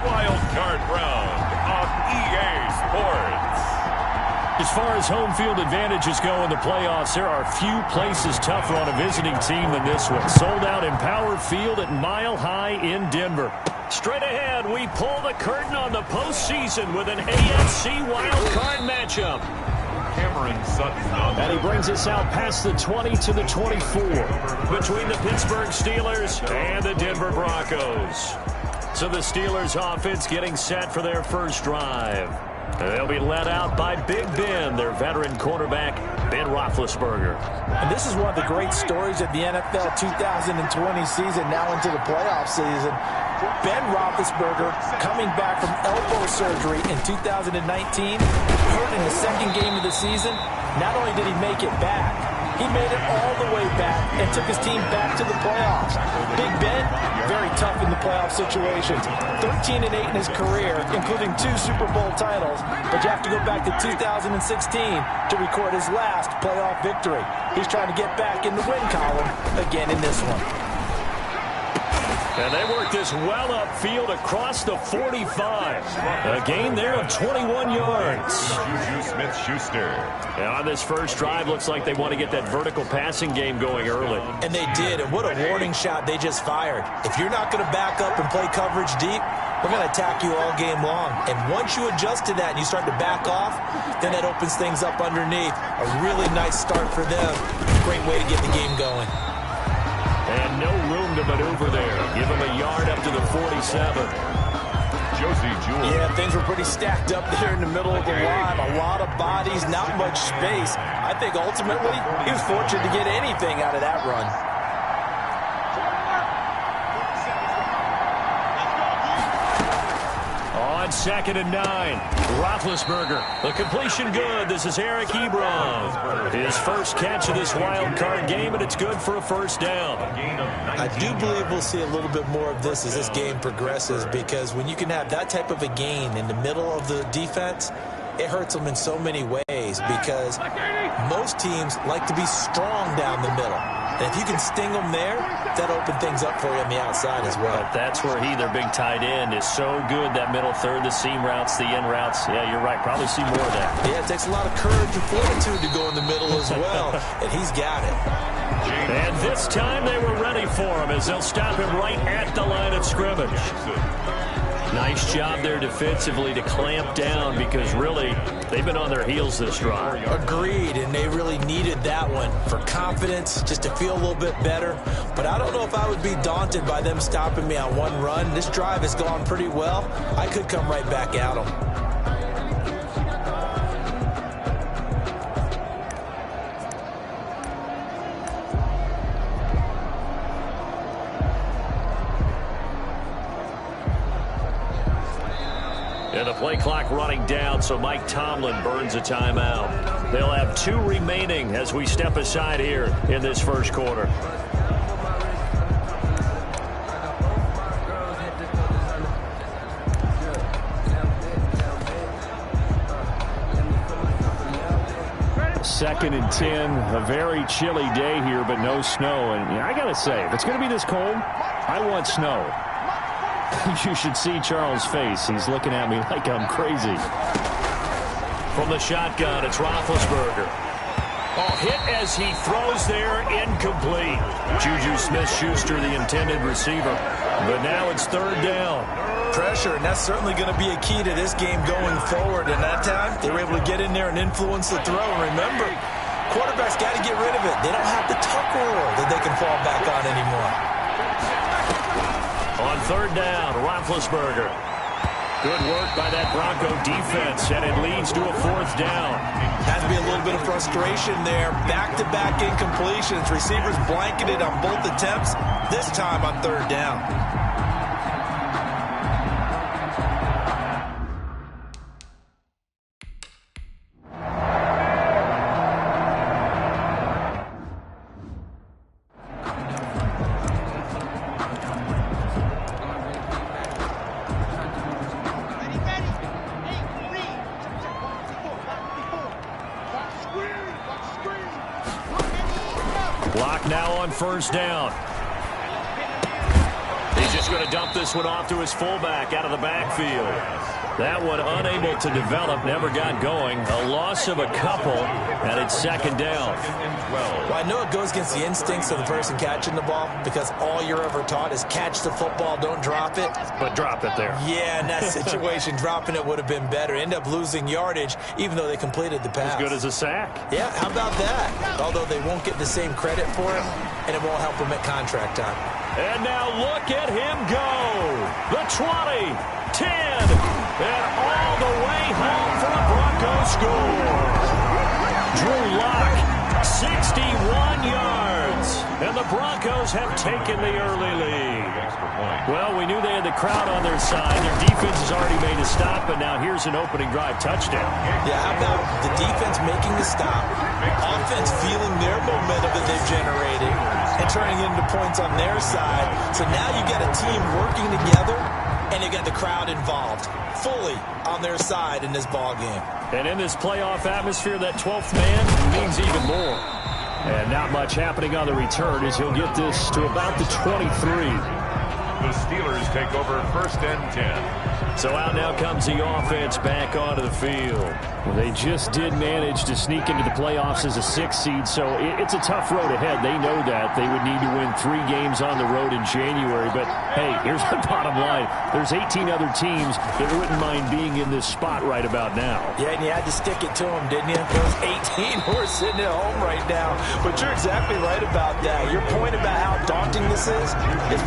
Wild Card Round on EA Sports. As far as home field advantages go in the playoffs, there are few places tougher on a visiting team than this one. Sold out Empower Field at Mile High in Denver. Straight ahead, we pull the curtain on the postseason with an AFC Wild Card matchup. And he brings us out past the 20 to the 24 between the Pittsburgh Steelers and the Denver Broncos. So the Steelers offense getting set for their first drive. They'll be led out by Big Ben, their veteran quarterback, Ben Roethlisberger. And this is one of the great stories of the NFL 2020 season, now into the playoff season. Ben Roethlisberger coming back from elbow surgery in 2019, hurt in the second game of the season. Not only did he make it back, he made it all the way back and took his team back to the playoffs. Big Ben, very tough in the playoff situations. 13-8 in his career, including 2 Super Bowl titles. But you have to go back to 2016 to record his last playoff victory. He's trying to get back in the win column again in this one. And they work this well upfield across the 45. A gain there of 21 yards. Juju Smith-Schuster. And on this first drive, looks like they want to get that vertical passing game going early. And they did, and what a warning shot they just fired. If you're not going to back up and play coverage deep, we're going to attack you all game long. And once you adjust to that and you start to back off, then that opens things up underneath. A really nice start for them. Great way to get the game going. And no room to maneuver there. Give him a yard up to the 47. Josie Jewell. Yeah, things were pretty stacked up there in the middle of the line. A lot of bodies, not much space. I think ultimately he was fortunate to get anything out of that run. On 2nd and 9, Roethlisberger. The completion good. This is Eric Ebron. His first catch of this wild card game, and it's good for a first down. I do believe we'll see a little bit more of this as this game progresses, because when you can have that type of a gain in the middle of the defense, it hurts them in so many ways, because most teams like to be strong down the middle. And if you can sting them there, that opens things up for you on the outside as well. But that's where their big tight end, is so good. That middle third, the seam routes, the in routes. Yeah, you're right. Probably see more of that. Yeah, it takes a lot of courage and fortitude to go in the middle as well. And he's got it. And this time they were ready for him, as they'll stop him right at the line of scrimmage. Nice job there defensively to clamp down, because really they've been on their heels this drive. Agreed, and they really needed that one for confidence, just to feel a little bit better. But I don't know if I would be daunted by them stopping me on one run. This drive has gone pretty well. I could come right back at them. And the play clock running down, so Mike Tomlin burns a timeout. They'll have 2 remaining as we step aside here in this first quarter. Second and 10, a very chilly day here, but no snow. And I got to say, if it's going to be this cold, I want snow. You should see Charles' face. He's looking at me like I'm crazy. From the shotgun, it's Roethlisberger. Oh, hit as he throws there, incomplete. Juju Smith-Schuster, the intended receiver. But now it's 3rd down. Pressure, and that's certainly going to be a key to this game going forward. And that time, they were able to get in there and influence the throw. And remember, quarterbacks got to get rid of it. They don't have the tuck rule that they can fall back on anymore. On 3rd down, Roethlisberger. Good work by that Bronco defense, and it leads to a 4th down. Has to be a little bit of frustration there. Back-to-back incompletions. Receivers blanketed on both attempts, this time on 3rd down. Clock now on 1st down. He's just going to dump this one off to his fullback out of the backfield. That one unable to develop, never got going. A loss of a couple, and it's second down. Well, I know it goes against the instincts of the person catching the ball because all you're ever taught is catch the football, don't drop it. But drop it there. Yeah, in that situation, dropping it would have been better. End up losing yardage, even though they completed the pass. As good as a sack. Yeah, how about that? Although they won't get the same credit for it, and it won't help them at contract time. And now look at him go. The 20, 10, and all the way home for the Broncos score. Drew Lock, 61 yards. And the Broncos have taken the early lead. Well, we knew they had the crowd on their side. Their defense has already made a stop, and now here's an opening drive touchdown. Yeah, how about the defense making the stop, offense feeling their momentum that they've generated, and turning it into points on their side. So now you got a team working together, and you got the crowd involved fully on their side in this ball game. And in this playoff atmosphere, that 12th man means even more. And not much happening on the return as he'll get this to about the 23. The Steelers take over 1st and 10. So out now comes the offense back onto the field. Well, they just did manage to sneak into the playoffs as a 6th seed, so it's a tough road ahead. They know that. They would need to win 3 games on the road in January. But, hey, here's the bottom line. There's 18 other teams that wouldn't mind being in this spot right about now. Yeah, and you had to stick it to them, didn't you? Those 18 who are sitting at home right now. But you're exactly right about that. Your point about how daunting this is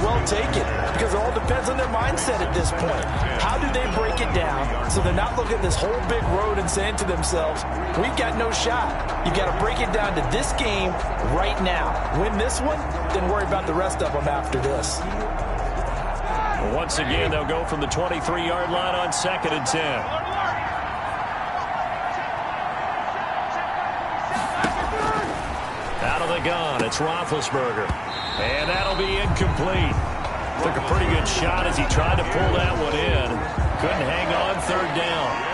well taken because it all depends on their mindset at this point. How do they break it down so they're not looking at this whole big road and saying to themselves, we've got no shot. You got to break it down to this game right now. Win this one, then worry about the rest of them after this. Well, once again, they'll go from the 23-yard line on 2nd and 10. Out of the gun, it's Roethlisberger. And that'll be incomplete. Took a pretty good shot as he tried to pull that one in. Couldn't hang on 3rd down.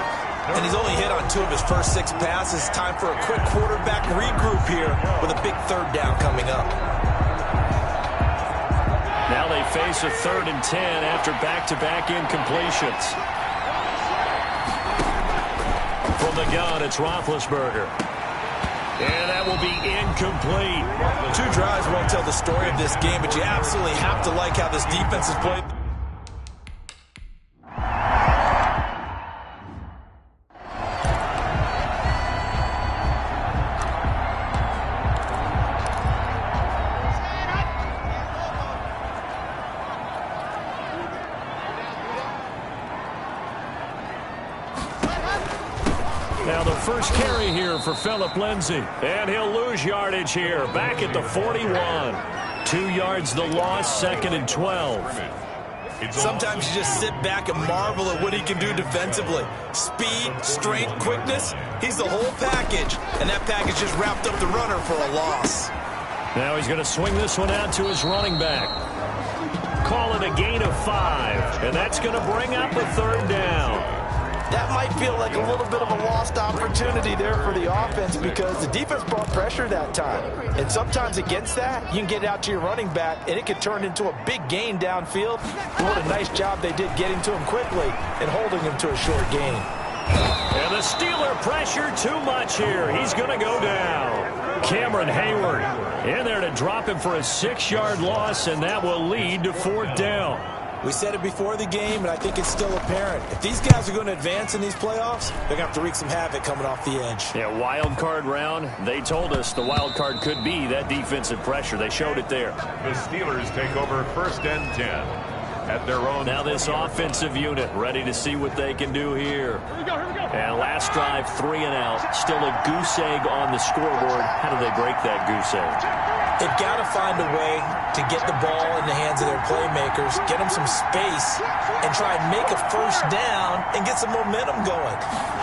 And he's only hit on 2 of his first 6 passes. Time for a quick quarterback regroup here with a big 3rd down coming up. Now they face a 3rd and 10 after back-to-back incompletions. From the gun, it's Roethlisberger. And that will be incomplete. 2 drives won't tell the story of this game, but you absolutely have to like how this defense is played. Now the first carry here for Phillip Lindsay. And he'll lose yardage here. Back at the 41. 2 yards the loss, 2nd and 12. Sometimes you just sit back and marvel at what he can do defensively. Speed, strength, quickness. He's the whole package. And that package just wrapped up the runner for a loss. Now he's going to swing this one out to his running back. Call it a gain of 5. And that's going to bring up a 3rd down. That might feel like a little bit of a lost opportunity there for the offense because the defense brought pressure that time. And sometimes against that, you can get it out to your running back, and it could turn into a big gain downfield. But what a nice job they did getting to him quickly and holding him to a short gain. And the Steeler pressure too much here. He's going to go down. Cameron Hayward in there to drop him for a 6-yard loss, and that will lead to 4th down. We said it before the game, and I think it's still apparent. If these guys are going to advance in these playoffs, they're going to have to wreak some havoc coming off the edge. Yeah, wild card round. They told us the wild card could be that defensive pressure. They showed it there. The Steelers take over 1st and 10 at their own. Now this offensive unit ready to see what they can do here. And last drive, 3 and out. Still a goose egg on the scoreboard. How do they break that goose egg? They've got to find a way to get the ball in the hands of their playmakers, get them some space, and try and make a 1st down and get some momentum going.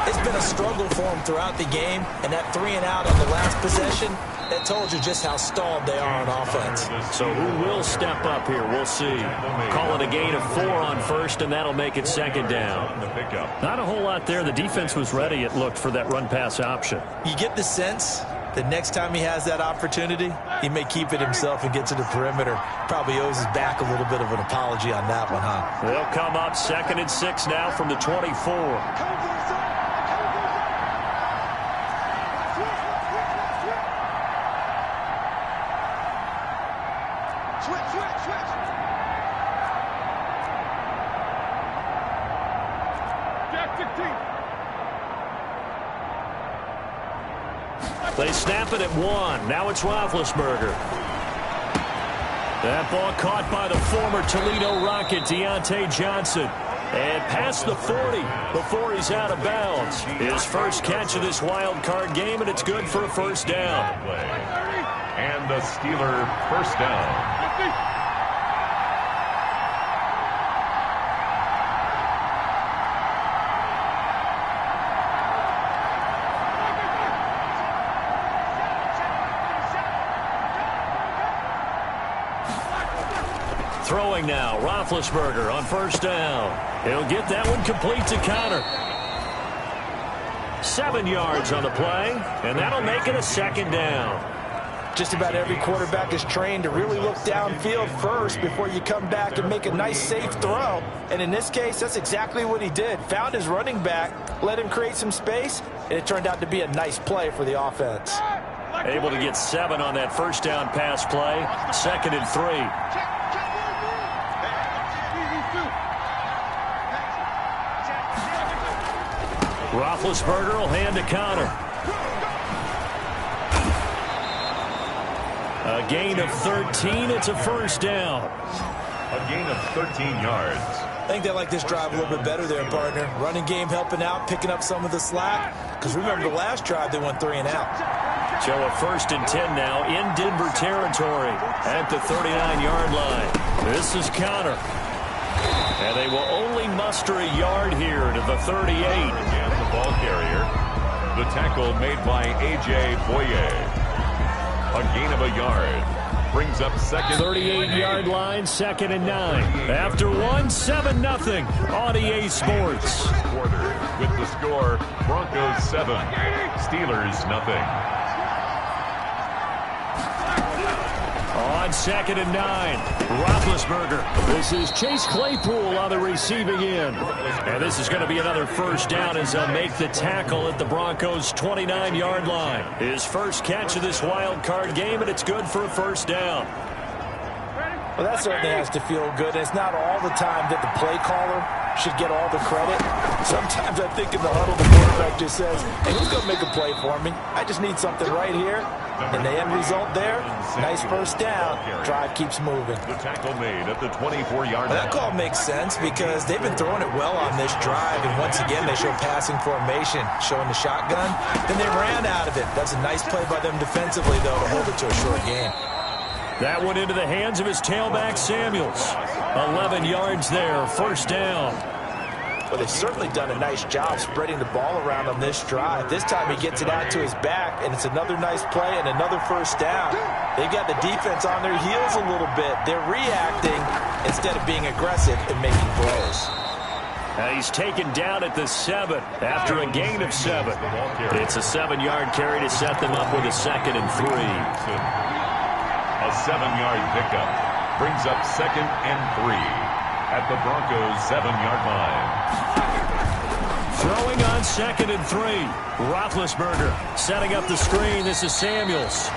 It's been a struggle for them throughout the game, and that 3 and out on the last possession, that told you just how stalled they are on offense. So who will step up here? We'll see. Call it a gain of 4 on 1st, and that'll make it 2nd down. Not a whole lot there. The defense was ready, it looked, for that run-pass option. You get the sense The next time he has that opportunity, he may keep it himself and get to the perimeter. Probably owes his back a little bit of an apology on that one, huh? They'll come up 2nd and 6 now from the 24. They snap it at 1. Now it's Roethlisberger. That ball caught by the former Toledo Rocket, Deontay Johnson. And past the 40 before he's out of bounds. His first catch of this wild card game, and it's good for a first down. And the Steeler first down. Throwing now, Roethlisberger on first down. He'll get that one complete to Connor. 7 yards on the play, and that'll make it a second down. Just about every quarterback is trained to really look downfield first before you come back and make a nice, safe throw. And in this case, that's exactly what he did. Found his running back, let him create some space, and it turned out to be a nice play for the offense. Able to get 7 on that first down pass play. 2nd and 3. Roethlisberger will hand to Connor. A gain of 13. It's a first down. A gain of 13 yards. I think they like this drive a little bit better there, partner. Running game helping out, picking up some of the slack. Because remember the last drive, they went 3 and out. So a 1st and 10 now in Denver territory at the 39-yard line. This is Connor. And they will only muster a yard here to the 38. And the ball carrier. The tackle made by A.J. Boye. A gain of a yard. Brings up second. 38-yard line, 2nd and 9. After 1, 7-0 on EA Sports. Quarter with the score, Broncos 7, Steelers nothing. On 2nd and 9, Roethlisberger. This is Chase Claypool on the receiving end. And this is going to be another first down as they'll make the tackle at the Broncos' 29-yard line. His first catch of this wild card game, and it's good for a first down. Well, that certainly has to feel good. It's not all the time that the play caller should get all the credit. Sometimes I think in the huddle, the quarterback just says, hey, who's going to make a play for me? I just need something right here. And the end result there, nice first down. Drive keeps moving. The tackle made at the 24-yard line. That call makes sense because they've been throwing it well on this drive. And once again, they show passing formation, showing the shotgun. Then they ran out of it. That's a nice play by them defensively, though, to hold it to a short game. That went into the hands of his tailback, Samuels. 11 yards there, first down. Well, they've certainly done a nice job spreading the ball around on this drive. This time he gets it out to his back, and it's another nice play and another first down. They've got the defense on their heels a little bit. They're reacting instead of being aggressive and making plays. He's taken down at the 7 after a gain of 7. It's a 7-yard carry to set them up with a 2nd and 3. A 7-yard pickup brings up 2nd and 3 at the Broncos' 7-yard line. Throwing on 2nd and 3. Roethlisberger setting up the screen. This is Samuels.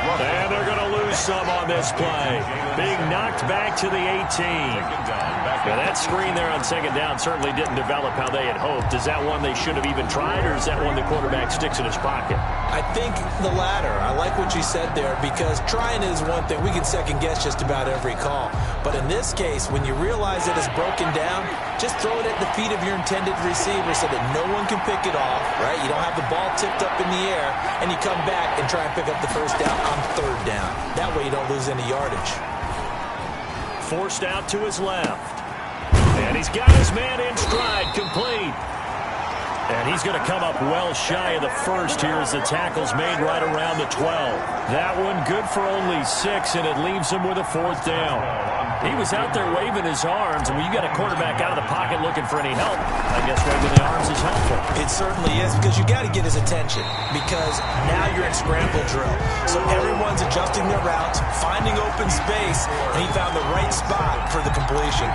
And they're going to lose some on this play. Being knocked back to the 18. Now that screen there on 2nd down certainly didn't develop how they had hoped. Is that one they should have even tried, or is that one the quarterback sticks in his pocket? I think the latter. I like what you said there, because trying is one thing. We can second guess just about every call. But in this case, when you realize that it's broken down, just throw it at the feet of your intended receiver so that no one can pick it off, right? You don't have the ball tipped up in the air, and you come back and try and pick up the first down on 3rd down. That way you don't lose any yardage. Forced out to his left. And he's got his man in stride, complete. And he's going to come up well shy of the first here as the tackle's made right around the 12. That one good for only 6, and it leaves him with a 4th down. On He was out there waving his arms, and when you got a quarterback out of the pocket looking for any help, I guess waving the arms is helpful. It certainly is, because you got to get his attention, because now you're in scramble drill. So everyone's adjusting their routes, finding open space, and he found the right spot for the completion.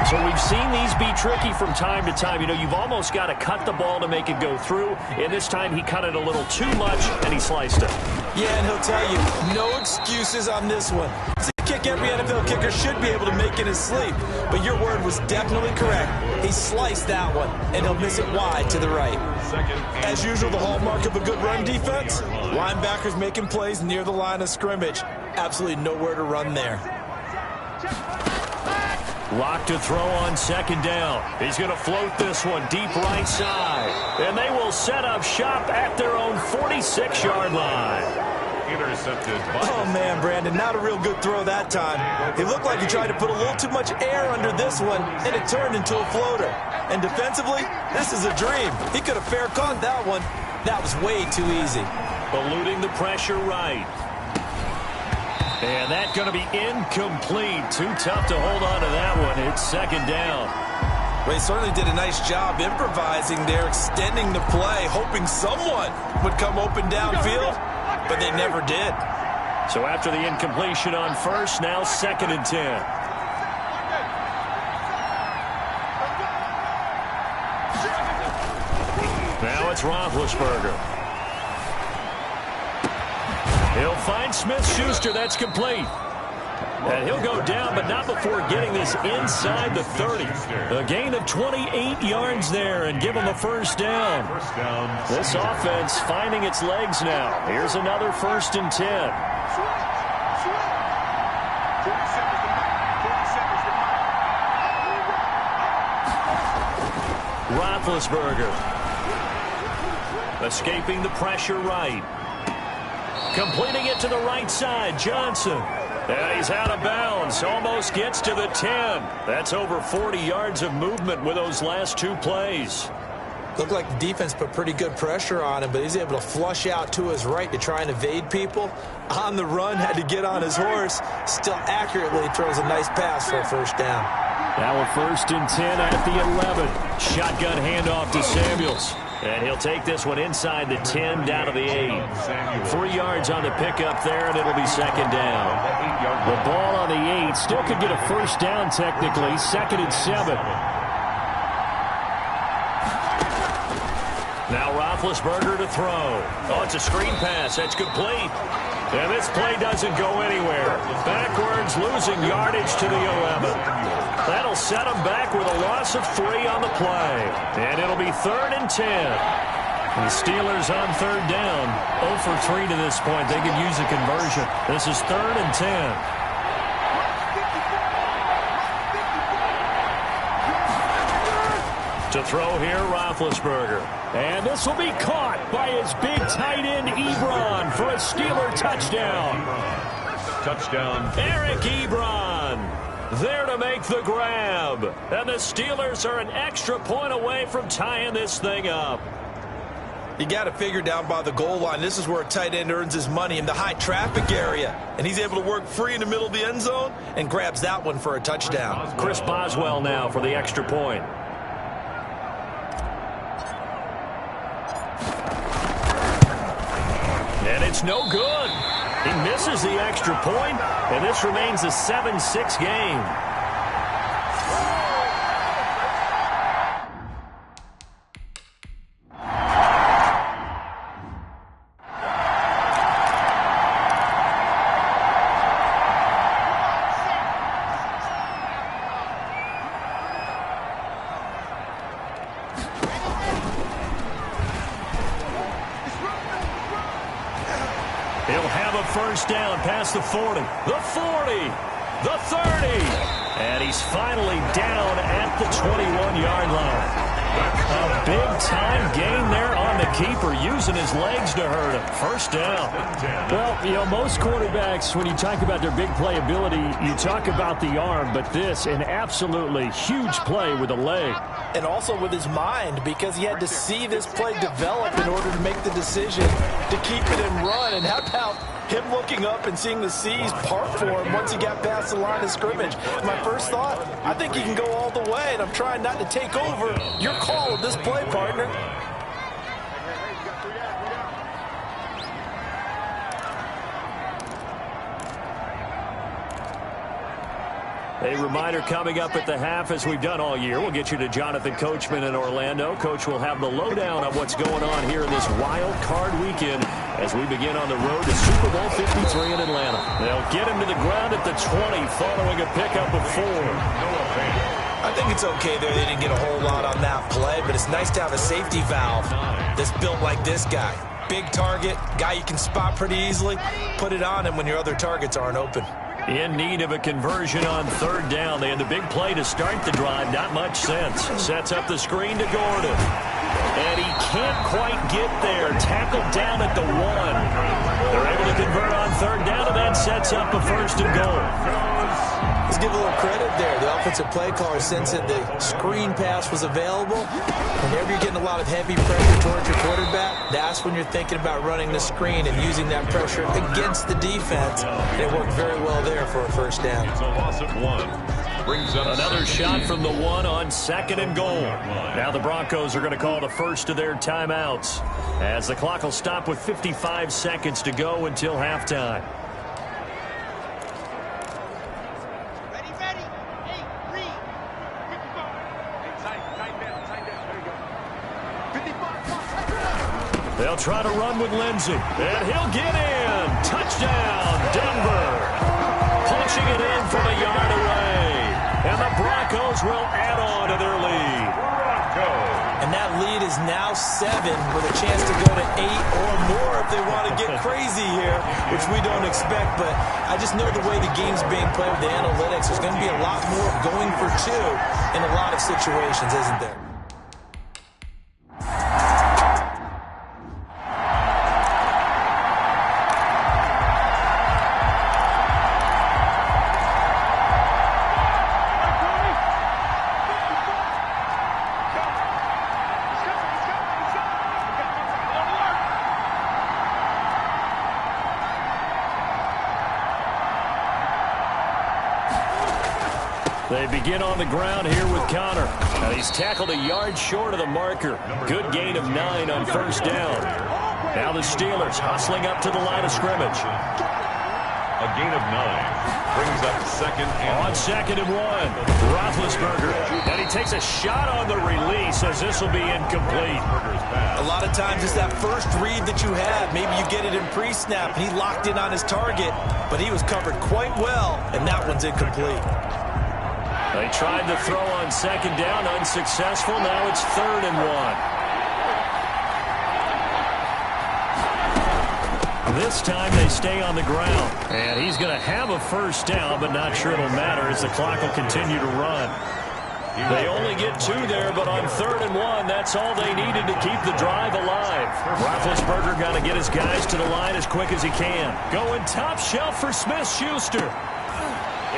So we've seen these be tricky from time to time. You know, you've almost got to cut the ball to make it go through, and this time he cut it a little too much, and he sliced it. Yeah, and he'll tell you, no excuses on this one. It's a kick every NFL kicker should be able to make in his sleep, but your word was definitely correct. He sliced that one, and he'll miss it wide to the right. As usual, the hallmark of a good run defense, linebackers making plays near the line of scrimmage. Absolutely nowhere to run there. Lock to throw on second down. He's going to float this one deep right side. And they will set up shop at their own 46-yard line. Intercepted. Oh, man, Brandon, not a real good throw that time. It looked like he tried to put a little too much air under this one, and it turned into a floater. And defensively, this is a dream. He could have fair caught that one. That was way too easy. Eluding the pressure right. And that's going to be incomplete. Too tough to hold on to that one. It's second down. Well, he certainly did a nice job improvising there, extending the play, hoping someone would come open downfield, but they never did. So after the incompletion on first, now second and 10. Now it's Roethlisberger. He'll find Smith-Schuster. That's complete. And he'll go down, but not before getting this inside the 30. A gain of 28 yards there and give him a first down. This offense finding its legs now. Here's another first and 10. Roethlisberger. Escaping the pressure right. Completing it to the right side, Johnson. And he's out of bounds, almost gets to the 10. That's over 40 yards of movement with those last two plays. Looked like the defense put pretty good pressure on him, but he's able to flush out to his right to try and evade people. On the run, had to get on his horse. Still accurately throws a nice pass for a first down. Now a first and 10 at the 11. Shotgun handoff to Samuels. And he'll take this one inside the 10 down to the 8. 3 yards on the pickup there, and it'll be second down. The ball on the 8 still could get a first down technically. Second and 7. Now Roethlisberger to throw. Oh, it's a screen pass. That's complete. And this play doesn't go anywhere. Backwards, losing yardage to the 11. That'll set them back with a loss of 3 on the play. And it'll be third and 10. And the Steelers on third down. 0 for 3 to this point. They could use a conversion. This is third and 10. To throw here, Roethlisberger. And this will be caught by his big tight end, Ebron, for a Steeler touchdown. Touchdown. Eric Ebron there to make the grab. And the Steelers are an extra point away from tying this thing up. You got to figure down by the goal line. This is where a tight end earns his money, in the high traffic area. And he's able to work free in the middle of the end zone and grabs that one for a touchdown. Chris Boswell now for the extra point. And it's no good. He misses the extra point, and this remains a 7-6 game. First down past the 40, the 40, the 30, and he's finally down at the 21-yard line. A big-time gain there on the keeper, using his legs to hurt him. First down. Well, you know, most quarterbacks, when you talk about their big playability, you talk about the arm, but this, an absolutely huge play with a leg. And also with his mind, because he had to see this play develop in order to make the decision to keep it and run. And how about him looking up and seeing the seas part for him once he got past the line of scrimmage. My first thought, I think he can go all the way, and I'm trying not to take over your call of this play, partner. A reminder coming up at the half, as we've done all year. We'll get you to Jonathan Coachman in Orlando. Coach will have the lowdown on what's going on here in this wild card weekend as we begin on the road to Super Bowl 53 in Atlanta. They'll get him to the ground at the 20 following a pickup of 4. I think it's okay there. They didn't get a whole lot on that play, but it's nice to have a safety valve that's built like this guy. Big target, guy you can spot pretty easily. Put it on him when your other targets aren't open. In need of a conversion on third down. They had the big play to start the drive. Not much sense. Sets up the screen to Gordon. And he can't quite get there. Tackled down at the 1. They're able to convert on third down, and that sets up a first and goal. Let's give a little credit there. The offensive play caller sensed that the screen pass was available. Whenever you're getting a lot of heavy pressure towards your quarterback, that's when you're thinking about running the screen and using that pressure against the defense. And it worked very well there for a first down. It's a loss of 1. Brings up another shot from the 1 on second and goal. Now the Broncos are going to call the first of their timeouts as the clock will stop with 55 seconds to go until halftime. They'll try to run with Lindsey, and he'll get in. Touchdown, Denver. Punching it in from a yard away. And the Broncos will add on to their lead. And that lead is now 7 with a chance to go to 8 or more if they want to get crazy here, which we don't expect. But I just know the way the game's being played with the analytics, there's going to be a lot more going for 2 in a lot of situations, isn't there? They begin on the ground here with Connor. And he's tackled a yard short of the marker. Good gain of 9 on first down. Now the Steelers hustling up to the line of scrimmage. A gain of 9 brings up second and on second and 1. Roethlisberger. And he takes a shot on the release as this will be incomplete. A lot of times it's that first read that you have. Maybe you get it in pre-snap and he locked in on his target, but he was covered quite well, and that one's incomplete. They tried to throw on second down, unsuccessful. Now it's third and 1. This time they stay on the ground. And he's going to have a first down, but not sure it'll matter as the clock will continue to run. They only get 2 there, but on third and 1, that's all they needed to keep the drive alive. Roethlisberger got to get his guys to the line as quick as he can. Going top shelf for Smith-Schuster.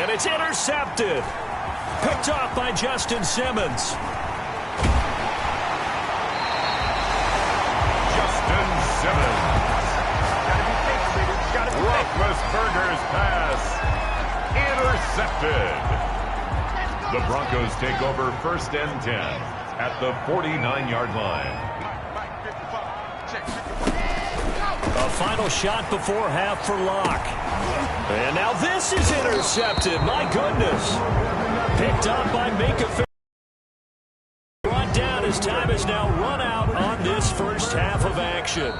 And it's intercepted. Picked off by Justin Simmons. Justin Simmons. Roethlisberger's pass intercepted. The Broncos take over first and 10 at the 49-yard line. A final shot before half for Locke. And now this is intercepted. My goodness. Picked up by Minka. Brought down as time has now run out on this first half of action.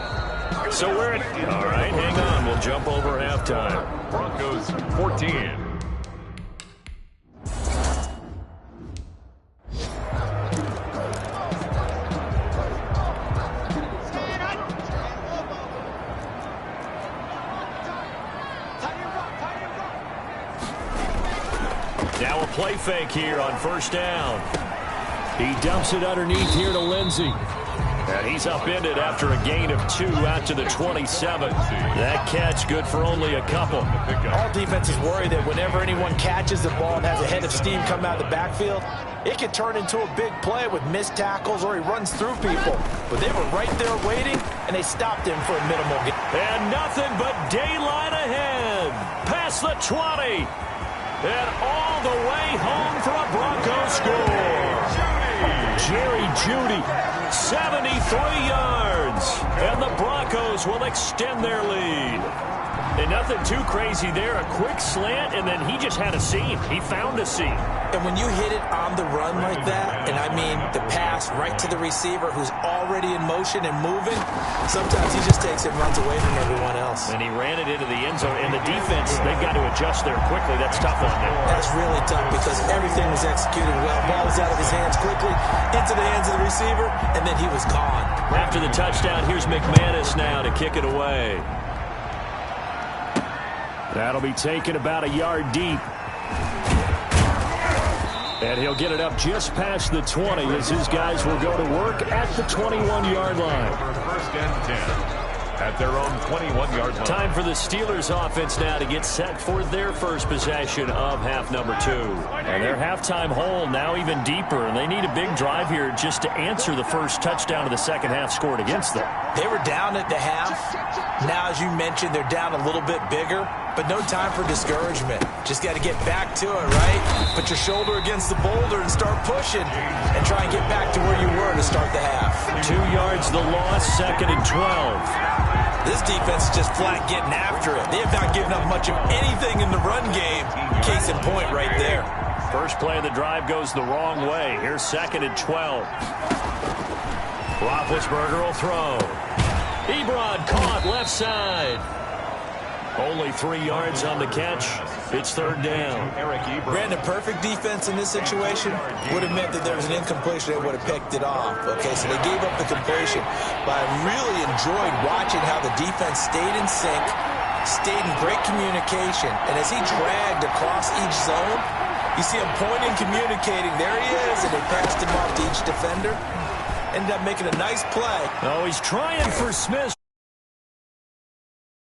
So we're at... All right, hang on. We'll jump over halftime. Broncos 14. Now a play fake here on first down. He dumps it underneath here to Lindsey. And he's upended after a gain of 2 out to the 27. That catch good for only a couple. All defenses worry that whenever anyone catches the ball and has a head of steam come out of the backfield, it can turn into a big play with missed tackles or he runs through people. But they were right there waiting, and they stopped him for a minimal gain. And nothing but daylight ahead. Past the 20. And all the way home for a Broncos score. Jerry Jeudy, 73 yards. And the Broncos will extend their lead. And nothing too crazy there. A quick slant, and then he just had a seam. He found a seam. And when you hit it on the run like that, and I mean the pass right to the receiver who's already in motion and moving, sometimes he just takes it and runs away from everyone else. And he ran it into the end zone. And the defense, they've got to adjust there quickly. That's tough on them. That's really tough because everything was executed well. Ball was out of his hands quickly, into the hands of the receiver, and then he was gone. After the touchdown, here's McManus now to kick it away. That'll be taken about a yard deep. And he'll get it up just past the 20 as his guys will go to work at the 21-yard line. First and 10 at their own 21-yard line. Time for the Steelers offense now to get set for their first possession of half number 2. And their halftime hole now even deeper, and they need a big drive here just to answer the first touchdown of the second half scored against them. They were down at the half. Now, as you mentioned, they're down a little bit bigger, but no time for discouragement. Just got to get back to it, right? Put your shoulder against the boulder and start pushing and try and get back to where you were to start the half. 2 yards the loss, second and 12. This defense is just flat getting after it. They have not given up much of anything in the run game. Case in point right there. First play of the drive goes the wrong way. Here's second and 12. Roethlisberger will throw. Ebron caught left side. Only 3 yards on the catch. It's third down. Brandon, perfect defense in this situation would have meant that there was an incompletion. They would have picked it off. Okay, so they gave up the completion. But I really enjoyed watching how the defense stayed in sync, stayed in great communication. And as he dragged across each zone, you see him pointing, communicating. There he is, and they passed him off to each defender. Ended up making a nice play. Oh, he's trying for Smith.